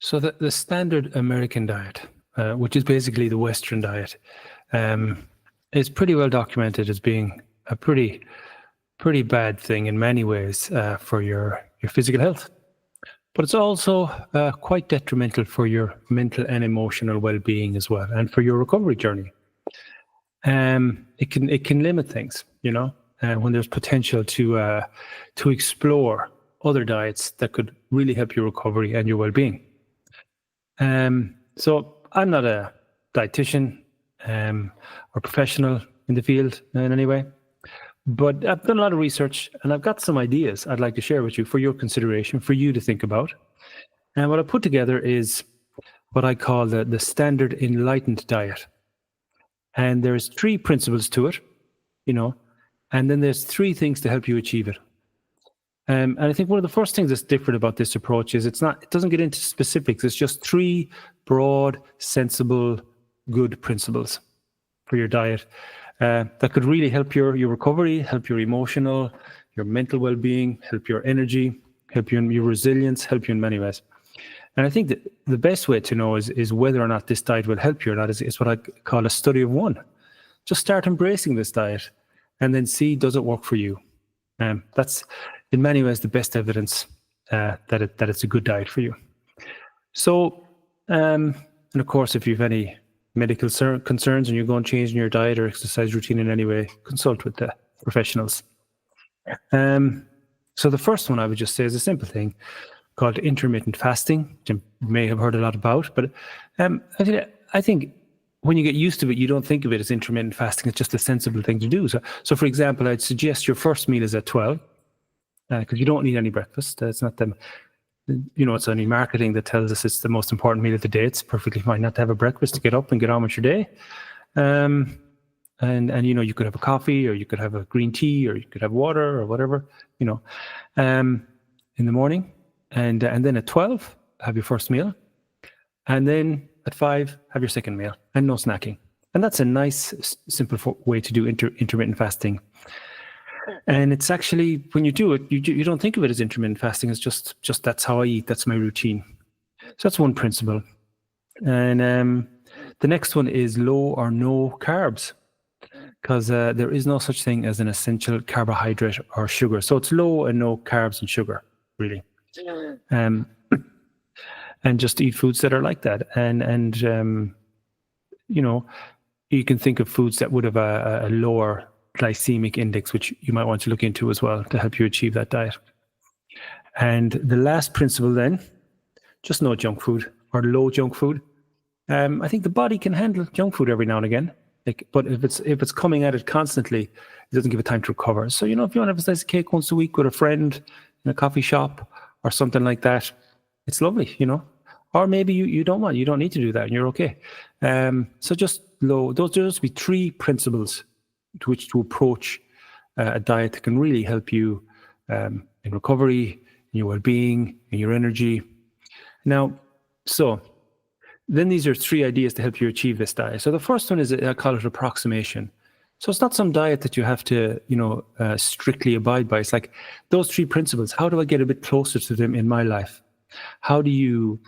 So the standard American diet, which is basically the Western diet, is pretty well documented as being a pretty bad thing in many ways for your physical health. But it's also quite detrimental for your mental and emotional well-being as well, and for your recovery journey. It can limit things, when there's potential to explore other diets that could really help your recovery and your well-being. So I'm not a dietitian or professional in the field in any way, but I've done a lot of research and I've got some ideas I'd like to share with you for your consideration, for you to think about. And what I put together is what I call the standard Enlightened diet. And there's 3 principles to it, and then there's 3 things to help you achieve it. And I think one of the first things that's different about this approach is it doesn't get into specifics. It's just 3 broad, sensible, good principles for your diet that could really help your recovery, help your emotional, your mental well-being, help your energy, help you in your resilience, help you in many ways. And I think that the best way to know is whether or not this diet will help you or not is what I call a study of one. Just start embracing this diet and then see, does it work for you? That's in many ways the best evidence that it's a good diet for you. So, and of course, if you have any medical concerns and you're going changing your diet or exercise routine in any way, consult with the professionals. So the first one I would just say is a simple thing called intermittent fasting, which you may have heard a lot about. But I think when you get used to it, you don't think of it as intermittent fasting. It's just a sensible thing to do. So for example, I'd suggest your first meal is at 12, because you don't need any breakfast. It's not them, it's only marketing that tells us it's the most important meal of the day. It's perfectly fine not to have a breakfast, to get up and get on with your day. And you could have a coffee, or you could have a green tea, or you could have water or whatever, in the morning. And then at 12, have your first meal. And then at 5, have your second meal, and no snacking. And that's a nice, simple way to do intermittent fasting. And it's actually, when you do it, you don't think of it as intermittent fasting. It's just that's how I eat. That's my routine. So that's one principle. And the next one is low or no carbs, because there is no such thing as an essential carbohydrate or sugar. So it's low and no carbs and sugar, really. And just eat foods that are like that. And you can think of foods that would have a lower glycemic index, which you might want to look into as well to help you achieve that diet. And the last principle then, just no junk food or low junk food. I think the body can handle junk food every now and again, but if it's coming at it constantly, it doesn't give it time to recover. So, if you want to have a slice of cake once a week with a friend in a coffee shop or something like that, it's lovely, Or maybe you don't need to do that and you're okay. So just those will be 3 principles to which to approach a diet that can really help you in recovery, in your well-being, in your energy. Now, so then these are 3 ideas to help you achieve this diet. So the first one is, I call it approximation. So it's not some diet that you have to, strictly abide by. It's like those 3 principles. How do I get a bit closer to them in my life? How do you,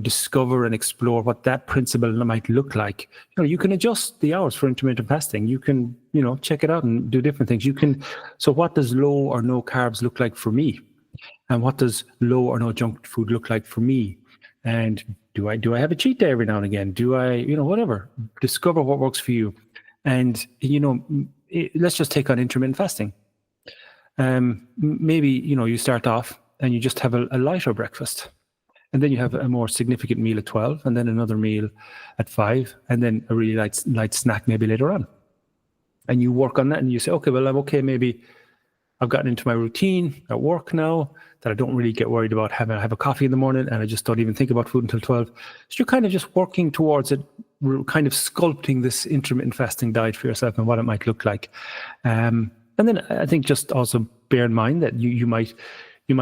discover and explore what that principle might look like? You can adjust the hours for intermittent fasting. You can, check it out and do different things. So what does low or no carbs look like for me? And what does low or no junk food look like for me? And do I have a cheat day every now and again? Do I, whatever, discover what works for you. And, let's just take on intermittent fasting. Maybe, you start off and you just have a lighter breakfast. And then you have a more significant meal at 12, and then another meal at 5, and then a really light snack maybe later on. And you work on that and you say, okay, well, I'm okay. Maybe I've gotten into my routine at work now that I don't really get worried about have a coffee in the morning, and I just don't even think about food until 12. So you're kind of just working towards it, kind of sculpting this intermittent fasting diet for yourself and what it might look like. And then I think just also bear in mind that you might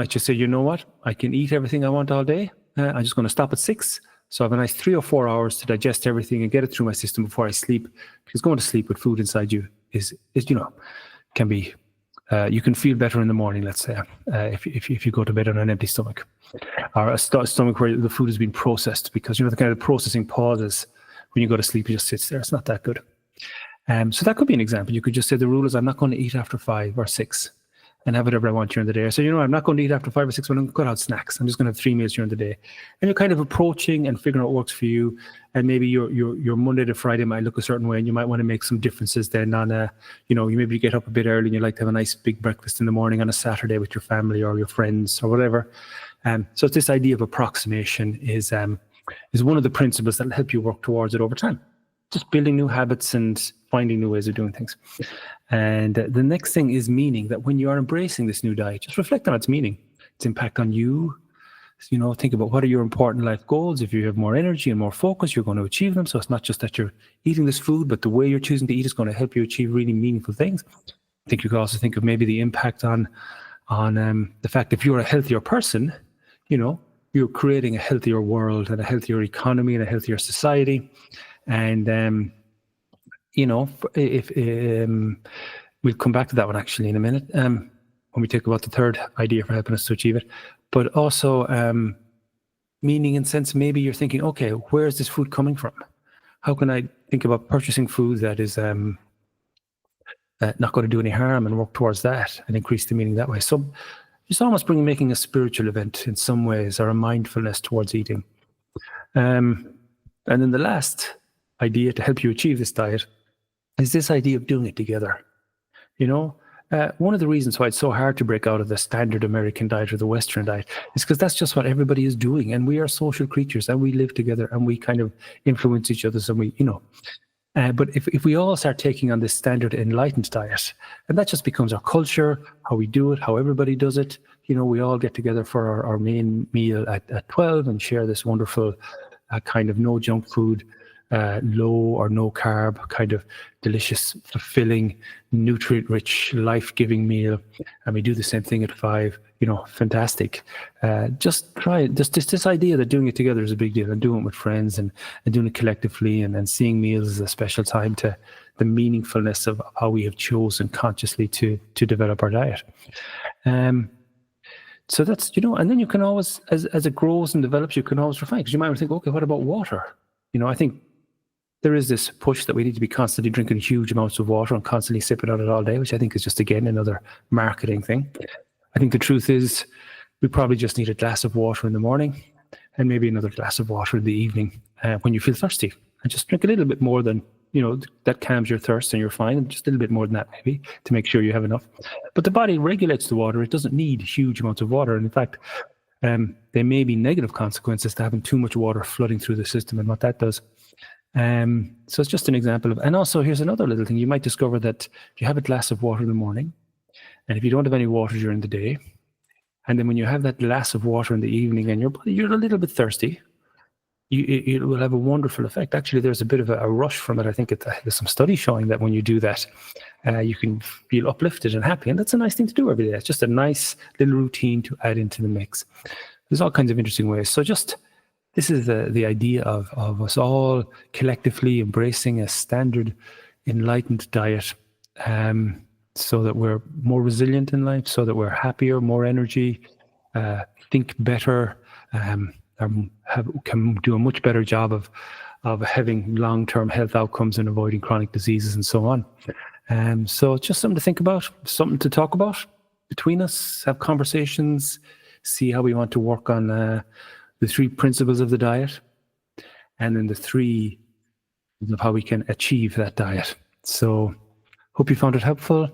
just say, you know what, I can eat everything I want all day. I'm just going to stop at 6. So I have a nice 3 or 4 hours to digest everything and get it through my system before I sleep. Because going to sleep with food inside you is can be You can feel better in the morning, let's say, if you go to bed on an empty stomach, or a stomach where the food has been processed, because the kind of processing pauses when you go to sleep. It just sits there. It's not that good. So that could be an example. You could just say the rule is I'm not going to eat after 5 or 6 and have whatever I want during the day. So, I'm not going to eat after 5 or 6 when I'm going to out snacks. I'm just going to have 3 meals during the day. And you're kind of approaching and figuring out what works for you. And maybe your Monday to Friday might look a certain way, and you might want to make some differences then on you maybe get up a bit early and you like to have a nice big breakfast in the morning on a Saturday with your family or your friends or whatever. So it's this idea of approximation is one of the principles that will help you work towards it over time. Just building new habits and finding new ways of doing things. And the next thing is meaning, that when you are embracing this new diet, just reflect on its meaning, its impact on you. Think about what are your important life goals. If you have more energy and more focus, you're going to achieve them. So it's not just that you're eating this food, but the way you're choosing to eat is going to help you achieve really meaningful things. I think you could also think of maybe the impact on the fact if you're a healthier person, you're creating a healthier world and a healthier economy and a healthier society. And, if we'll come back to that one actually in a minute when we talk about the third idea for helping us to achieve it. But also meaning and sense, maybe you're thinking, okay, where is this food coming from? How can I think about purchasing food that is not going to do any harm and work towards that and increase the meaning that way? So it's almost making a spiritual event in some ways, or a mindfulness towards eating. And then the last idea to help you achieve this diet is this idea of doing it together. One of the reasons why it's so hard to break out of the standard American diet or the Western diet is because that's just what everybody is doing. And we are social creatures and we live together and we kind of influence each other. So but if we all start taking on this standard enlightened diet, and that just becomes our culture, how we do it, how everybody does it, we all get together for our main meal at 12 and share this wonderful kind of no junk food, low or no carb, kind of delicious, fulfilling, nutrient-rich, life-giving meal. And we do the same thing at 5. Fantastic. Just try it. Just this idea that doing it together is a big deal, and doing it with friends and doing it collectively, and seeing meals as a special time to the meaningfulness of how we have chosen consciously to develop our diet. So that's, and then you can always, as it grows and develops, you can always refine, because you might think, okay, what about water? I think there is this push that we need to be constantly drinking huge amounts of water and constantly sipping on it all day, which I think is just, again, another marketing thing. I think the truth is we probably just need a glass of water in the morning and maybe another glass of water in the evening when you feel thirsty. And just drink a little bit more than, that calms your thirst and you're fine. And just a little bit more than that maybe to make sure you have enough. But the body regulates the water. It doesn't need huge amounts of water. And in fact, there may be negative consequences to having too much water flooding through the system and what that does. So it's just an example of, and also here's another little thing. You might discover that you have a glass of water in the morning, and if you don't have any water during the day, and then when you have that glass of water in the evening and you're a little bit thirsty, it will have a wonderful effect. Actually, there's a bit of a rush from it. I think there's some studies showing that when you do that, you can feel uplifted and happy, and that's a nice thing to do every day. It's just a nice little routine to add into the mix. There's all kinds of interesting ways. So this is the idea of us all collectively embracing a standard enlightened diet, so that we're more resilient in life, so that we're happier, more energy, think better, can do a much better job of having long-term health outcomes and avoiding chronic diseases and so on. So it's just something to think about, something to talk about between us, have conversations, see how we want to work on the 3 principles of the diet, and then the 3 of how we can achieve that diet. So hope you found it helpful.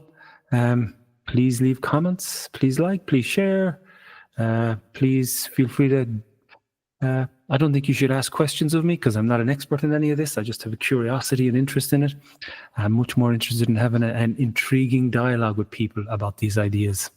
Please leave comments, please like, please share, please feel free to, I don't think you should ask questions of me because I'm not an expert in any of this. I just have a curiosity and interest in it. I'm much more interested in having an intriguing dialogue with people about these ideas.